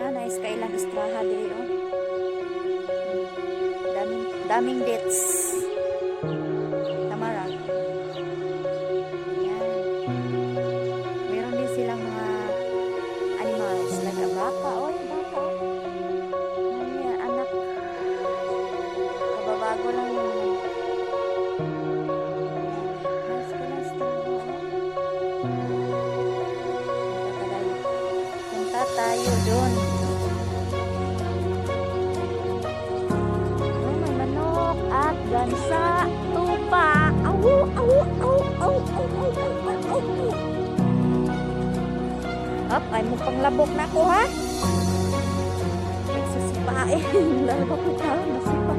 Nice ka ilang istraha diri oh. Daming dates. Tamara. Yan. Meron din silang mga animals like a baka. Oh, yung baka. May anak. Kababago lang yung tayo doon. Oh, may manok at gansa, tupa. Awu, awu, awu, awu, awu, awu, awu. Up, ay mo pang labok na ko ha. Nagsasipain. Labok ko ka, nasipa.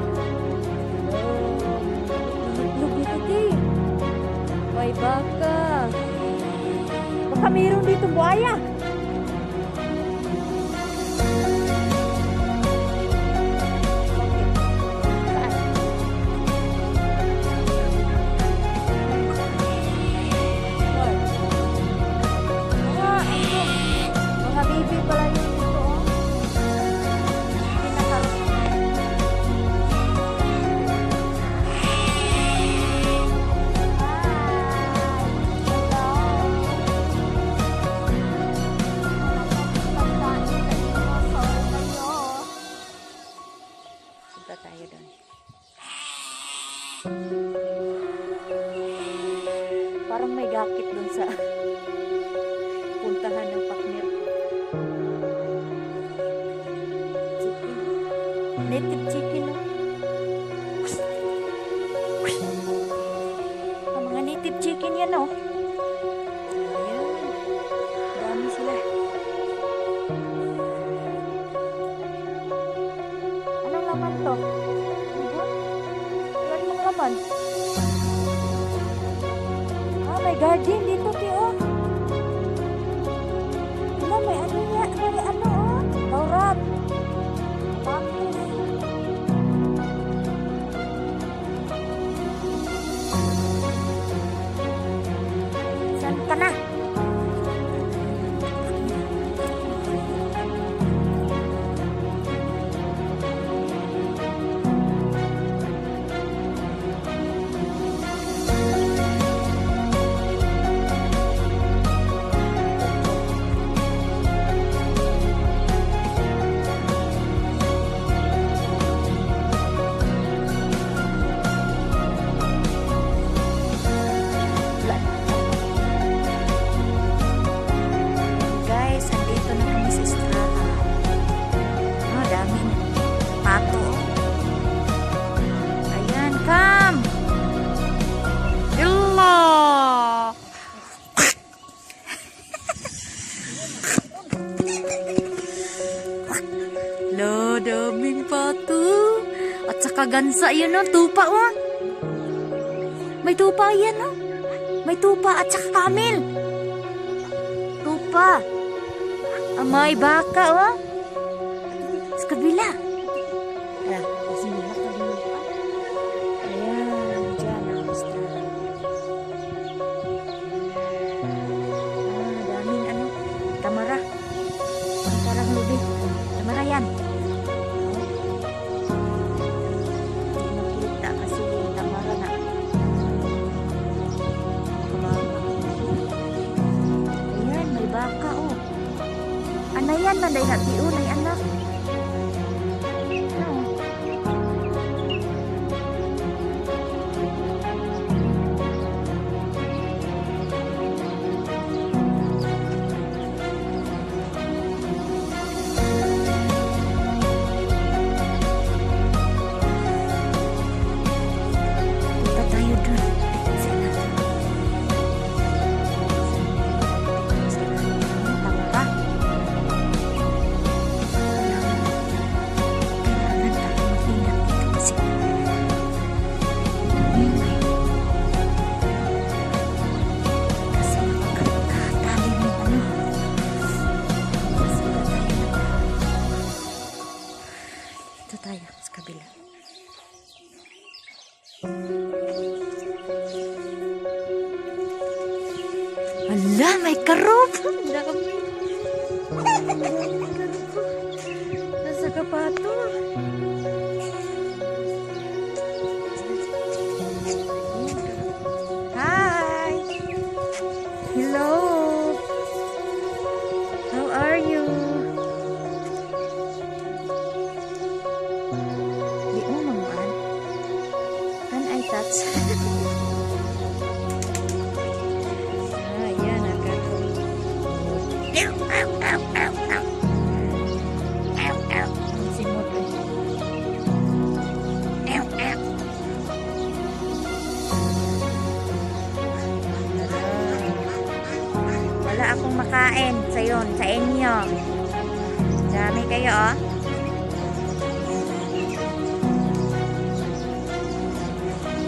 Lugi iti. May baka. Baka mayroon dito buhaya. Tayo doon. Parang may gakit doon sa puntahan ng pakmir. Chicken. Native chicken, no? Ang mga native chicken yan, no? Ayan. Dami sila. Anong laman to? Ah, may garden dito, Tio. Wala, may ano niya, may ano, oh. Taurat. Bakit? Saan ka na? Lo, daming pato. At saka gansa yan, no? Tupa, oh. May tupa yan, no? May tupa at saka kamil. Tupa. May baka, oh. Sa kabila. Kasi nila kabila. Ayan, dyan ang gusto. Daming ano, tamara. Parang lubi. Tamara yan. Anayan na dahil hati unay anak. Punta tayo dun. Tayo sa kabila. Ala, may karop. Dami. Pato. Hi. Hello. How are you? Di mo mamuan. Can I touch? Yan, agad. Simot eh. Wala akong makain sa yun, sa inyo. Dami kayo, oh.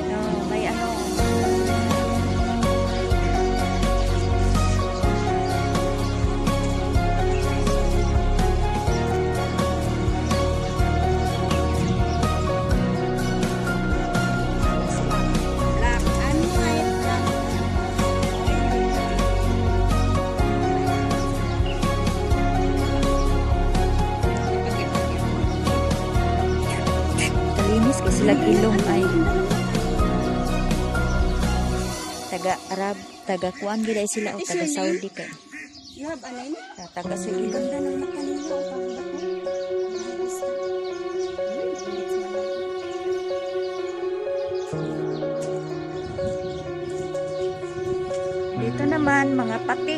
No, may ano. Kalinis kasi ilong ay taga-Arab, taga-Kuan gila sila o taga-Saudi kay. Taga sa ilong. Dito naman mga pati.